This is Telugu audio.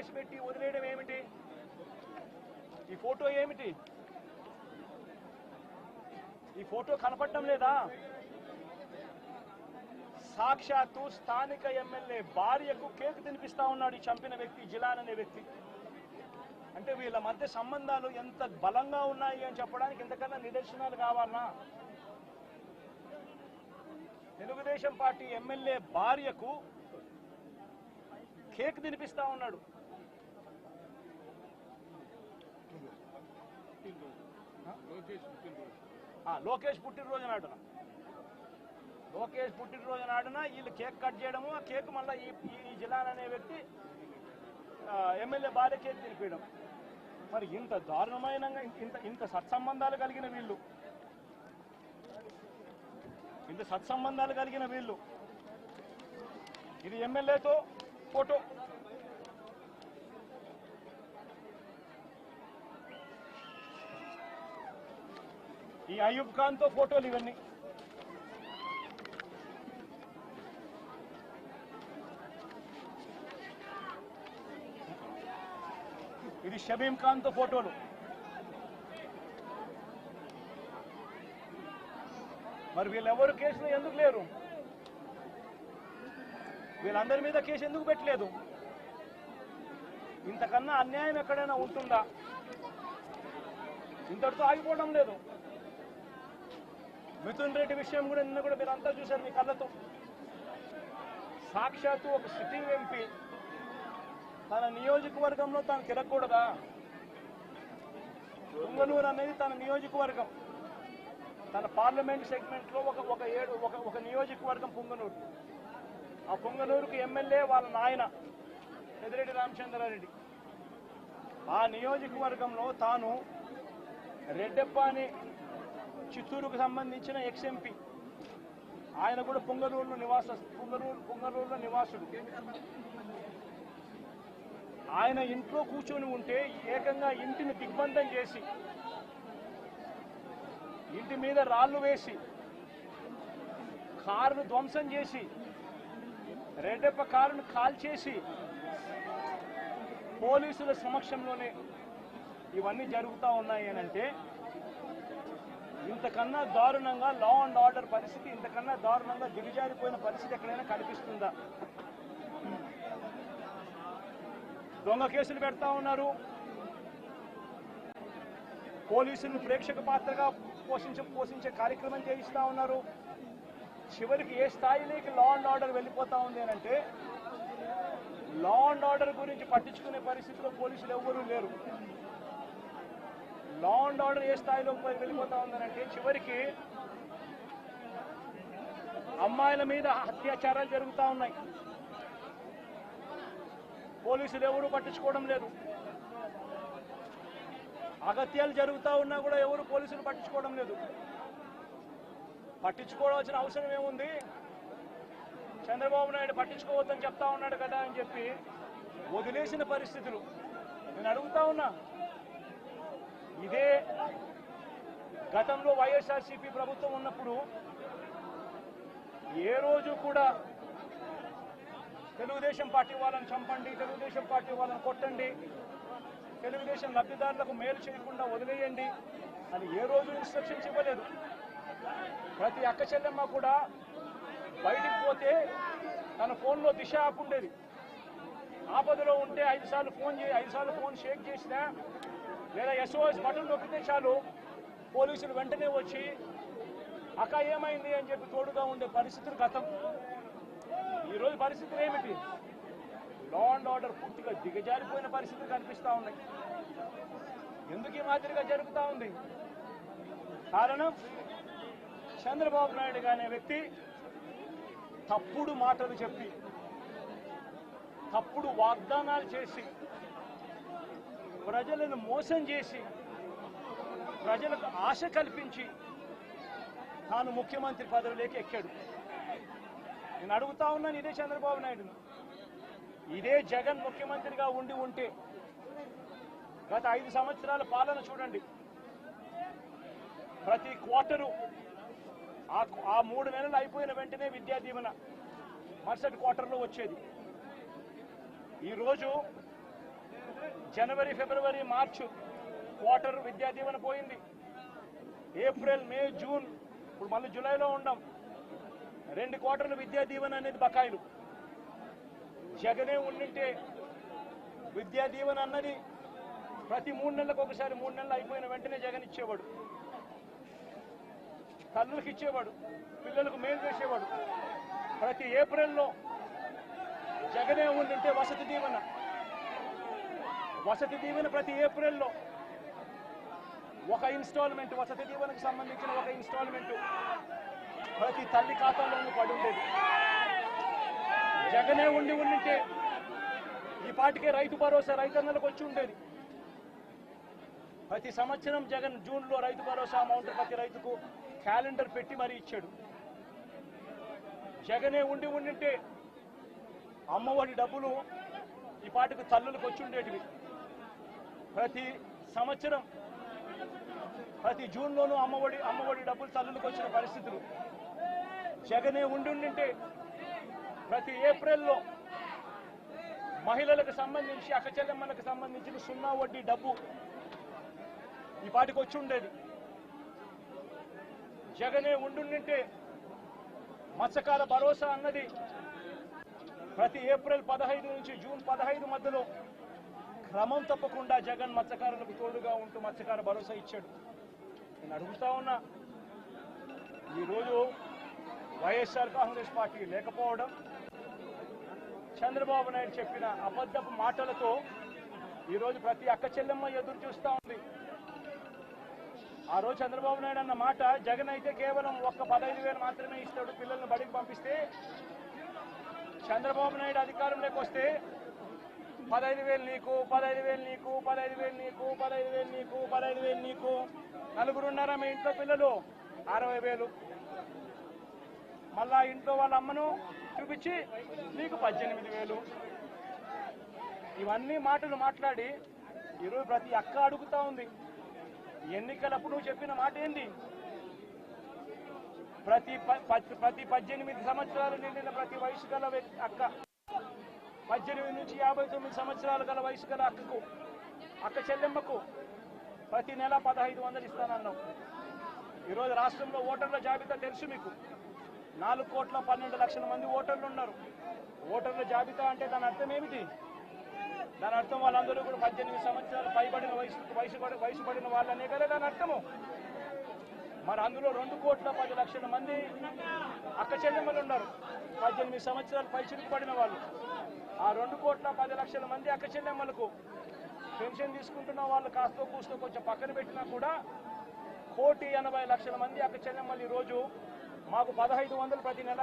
కేసు పెట్టి వదిలేయడం ఏమిటి? ఈ ఫోటో ఏమిటి? ఈ ఫోటో కనపడటం లేదా? సాక్షాత్తు స్థానిక ఎమ్మెల్యే భార్యకు కేక్ తినిపిస్తా ఉన్నాడు ఈ చంపిన వ్యక్తి, జిలాన్ అనే వ్యక్తి. అంటే వీళ్ళ మధ్య సంబంధాలు ఎంత బలంగా ఉన్నాయి అని చెప్పడానికి ఇంతకన్నా నిదర్శనాలు కావాలనా? తెలుగుదేశం పార్టీ ఎమ్మెల్యే భార్యకు కేక్ తినిపిస్తా ఉన్నాడు. లోకేష్ పుట్టినరోజు నాడున వీళ్ళు కేక్ కట్ చేయడము, ఆ కేక్ మళ్ళీ ఈ జిలాన్ అనే వ్యక్తి ఎమ్మెల్యే భార్య కేక్ తినిపించడం. మరి ఇంత దారుణమైన ఇంత సత్సంబంధాలు కలిగిన వీళ్ళు, ఇది ఎమ్మెల్యేతో ఫోటో. ఈ అయూబ్ ఖాన్ తో ఫోటోలు ఇవన్నీ. ఇది షబీం ఖాన్ తో ఫోటోలు. మరి వీళ్ళెవరు కేసులో ఎందుకు లేరు? వీళ్ళందరి మీద కేసు ఎందుకు పెట్టలేదు? ఇంతకన్నా అన్యాయం ఎక్కడైనా ఉంటుందా? ఇంతటితో ఆగిపోవడం లేదు. మిథున్ రెడ్డి విషయం కూడా నిన్న కూడా మీరు అంతా చూశారు మీ కళ్ళతో. సాక్షాత్తు ఒక సిట్టింగ్ ఎంపీ తన నియోజకవర్గంలో తాను తిరగకూడదా? పుంగనూరు అనేది తన నియోజకవర్గం, తన పార్లమెంట్ సెగ్మెంట్ లో ఒక నియోజకవర్గం పుంగనూరు. ఆ పుంగనూరుకు ఎమ్మెల్యే వాళ్ళ నాయన పెద్దిరెడ్డి రామచంద్రారెడ్డి. ఆ నియోజకవర్గంలో తాను రెడ్డెప్ప అని చిత్తూరుకు సంబంధించిన ఎక్స్ఎంపీ, ఆయన కూడా పుంగనూరులో నివాసుడు. ఆయన ఇంట్లో కూర్చొని ఉంటే ఏకంగా ఇంటిని దిగ్బంధం చేసి, ఇంటి మీద రాళ్లు వేసి, కారును ధ్వంసం చేసి, రెడ్డెప్ప కారును కాల్చేసి, పోలీసుల సమక్షంలోనే ఇవన్నీ జరుగుతూ ఉన్నాయి అని అంటే ఇంతకన్నా దారుణంగా లా అండ్ ఆర్డర్ పరిస్థితి, ఇంతకన్నా దారుణంగా దిగజారిపోయిన పరిస్థితి ఎక్కడైనా కనిపిస్తుందా? దొంగ కేసులు పెడతా ఉన్నారు, పోలీసులు ప్రేక్షక పాత్రగా పోషించే కార్యక్రమం చేయిస్తా ఉన్నారు. చివరికి ఏ స్థాయిలోకి లా అండ్ ఆర్డర్ వెళ్ళిపోతా ఉంది అని అంటే లా అండ్ ఆర్డర్ గురించి పట్టించుకునే పరిస్థితిలో పోలీసులు ఎవ్వరూ లేరు. లా అండ్ ఆర్డర్ ఏ స్థాయిలో వెళ్ళిపోతా ఉందనంటే చివరికి అమ్మాయిల మీద అత్యాచారాలు జరుగుతూ ఉన్నాయి, పోలీసులు ఎవరు పట్టించుకోవడం లేదు. అగత్యాలు జరుగుతూ ఉన్నా కూడా ఎవరు పోలీసులు పట్టించుకోవడం లేదు. పట్టించుకోవాల్సిన అవసరం ఏముంది? చంద్రబాబు నాయుడు పట్టించుకోవద్దని చెప్తా ఉన్నాడు కదా అని చెప్పి వదిలేసిన పరిస్థితులు. నేను అడుగుతా ఉన్నా, ఇదే గతంలో వైఎస్ఆర్సీపీ ప్రభుత్వం ఉన్నప్పుడు ఏ రోజు కూడా తెలుగుదేశం పార్టీ వాళ్ళని చంపండి, తెలుగుదేశం పార్టీ వాళ్ళని కొట్టండి, తెలుగుదేశం లబ్ధిదారులకు మేలు చేయకుండా వదిలేయండి అని ఏ రోజు ఇన్స్ట్రక్షన్స్ ఇవ్వలేదు. ప్రతి అక్క చెల్లెమ్మ కూడా బయటికి పోతే తన ఫోన్లో దిశ యాప్ ఉండేది. ఆపదలో ఉంటే 5 సార్లు ఫోన్ షేక్ చేసినా లేదా SOS బటన్ నొక్కితే చాలు పోలీసులు వెంటనే వచ్చి అక్క ఏమైంది అని చెప్పి తోడుగా ఉండే పరిస్థితులు గతం. ఈరోజు పరిస్థితులు ఏమిటి? లా అండ్ ఆర్డర్ పూర్తిగా దిగజారిపోయిన పరిస్థితులు కనిపిస్తూ ఉన్నాయి. ఎందుకు ఈ మాదిరిగా జరుగుతూ ఉంది? కారణం చంద్రబాబు నాయుడు అనే వ్యక్తి తప్పుడు మాటలు చెప్పి, తప్పుడు వాగ్దానాలు చేసి, ప్రజలను మోసం చేసి, ప్రజలకు ఆశ కల్పించి తాను ముఖ్యమంత్రి పదవిలోకి ఎక్కాడు. నేను అడుగుతా ఉన్నాను ఇదే చంద్రబాబు నాయుడును, ఇదే జగన్ ముఖ్యమంత్రిగా ఉంటే గత 5 సంవత్సరాల పాలన చూడండి. ప్రతి క్వార్టరు ఆ 3 నెలలు అయిపోయిన వెంటనే విద్యా దీవెన మరుసటి క్వార్టర్లో వచ్చేది. ఈరోజు జనవరి, ఫిబ్రవరి, మార్చు క్వార్టర్ విద్యా దీవెన పోయింది. ఏప్రిల్, మే, జూన్, ఇప్పుడు మళ్ళీ జూలైలో ఉన్నాం. 2 క్వార్టర్లు విద్యా దీవెన అనేది బకాయిలు. జగనే ఉండింటే విద్యా దీవెన అన్నది ప్రతి 3 నెలలకు ఒకసారి, 3 నెలలు అయిపోయిన వెంటనే జగన్ ఇచ్చేవాడు. తల్లులకు ఇచ్చేవాడు, పిల్లలకు మేలు చేసేవాడు. ప్రతి ఏప్రిల్లో జగనే ఉండింటే వసతి దీవెన ప్రతి ఏప్రిల్లో ఒక ఇన్స్టాల్మెంట్, వసతి దీవెనకు సంబంధించిన ఒక ఇన్స్టాల్మెంట్ ప్రతి తల్లి ఖాతాలోనూ పడి ఉండేది. జగనే ఉండింటే ఈ పాటికే రైతు భరోసా రైతన్నలకు వచ్చి ఉండేది. ప్రతి సంవత్సరం జగన్ జూన్లో రైతు భరోసా అమౌంట్ ప్రతి రైతుకు క్యాలెండర్ పెట్టి మరీ ఇచ్చాడు. జగనే ఉండింటే అమ్మఒడి డబ్బులు ఈ పాటికి తల్లులకు వచ్చి ఉండేటివి. ప్రతి సంవత్సరం ప్రతి జూన్లోనూ అమ్మఒడి డబ్బులు తల్లులకు వచ్చిన పరిస్థితులు. జగనే ఉండింటే ప్రతి ఏప్రిల్లో మహిళలకు సంబంధించి, అక్క చెల్లెమ్మలకు సంబంధించిన 0 వడ్డీ డబ్బు ఈ పాటికి వచ్చి ఉండేది. జగనే ఉండింటే మత్స్యకార భరోసా అన్నది ప్రతి ఏప్రిల్ 15 నుంచి జూన్ 15 మధ్యలో క్రమం తప్పకుండా జగన్ మత్స్యకారులకు తోడుగా ఉంటూ మత్స్యకార భరోసా ఇచ్చాడు. నేను అడుగుతా ఉన్నా, ఈరోజు వైఎస్ఆర్ కాంగ్రెస్ పార్టీ లేకపోవడం, చంద్రబాబు నాయుడు చెప్పిన అబద్ధపు మాటలతో ఈరోజు ప్రతి అక్క చెల్లెమ్మ ఎదురు చూస్తూ ఉంది. ఆ రోజు చంద్రబాబు నాయుడు అన్న మాట, జగన్ అయితే కేవలం ఒక్క 15,000 మాత్రమే ఇస్తాడు పిల్లల్ని బడికి పంపిస్తే, చంద్రబాబు నాయుడు అధికారంలోకి వస్తే 15,000 నీకు, 15,000 నీకు, 15,000 నీకు, 15,000 నీకు, 15,000 నీకు, నలుగురు ఉన్నారా మీ ఇంట్లో పిల్లలు 60,000, మళ్ళా ఇంట్లో వాళ్ళ అమ్మను చూపించి నీకు 18,000. ఇవన్నీ మాటలు మాట్లాడి ఈరోజు ప్రతి అక్క అడుగుతా ఉంది, ఎన్నికలప్పుడు నువ్వు చెప్పిన మాట ఏంటి? ప్రతి 18 సంవత్సరాలు నిండిన ప్రతి వయసు గల అక్క, 18 నుంచి 59 సంవత్సరాలు గల వయసు గల అక్క చెల్లెమ్మకు ప్రతి నెల 1,500 ఇస్తానన్నావు. ఈరోజు రాష్ట్రంలో ఓటర్ల జాబితా తెలుసు మీకు. 4,12,00,000 మంది ఓటర్లు ఉన్నారు. ఓటర్ల జాబితా అంటే దాని అర్థం ఏమిటి? దాని అర్థం వాళ్ళందరూ కూడా 18 సంవత్సరాలు పైబడిన వయసు పడిన వాళ్ళనే కదా దాని అర్థము. మరి అందులో 2,10,00,000 మంది అక్క చెల్లెమ్మలు ఉన్నారు, 18 సంవత్సరాలు పైచిలుకు పడిన వాళ్ళు. ఆ 2,10,00,000 మంది అక్క చెల్లెమ్మలకు పెన్షన్ తీసుకుంటున్న వాళ్ళు కాస్తో కూస్తో కొంచెం పక్కన పెట్టినా కూడా 1,80,00,000 మంది అక్క చెల్లెమ్మలు ఈరోజు మాకు 1,500 ప్రతి నెల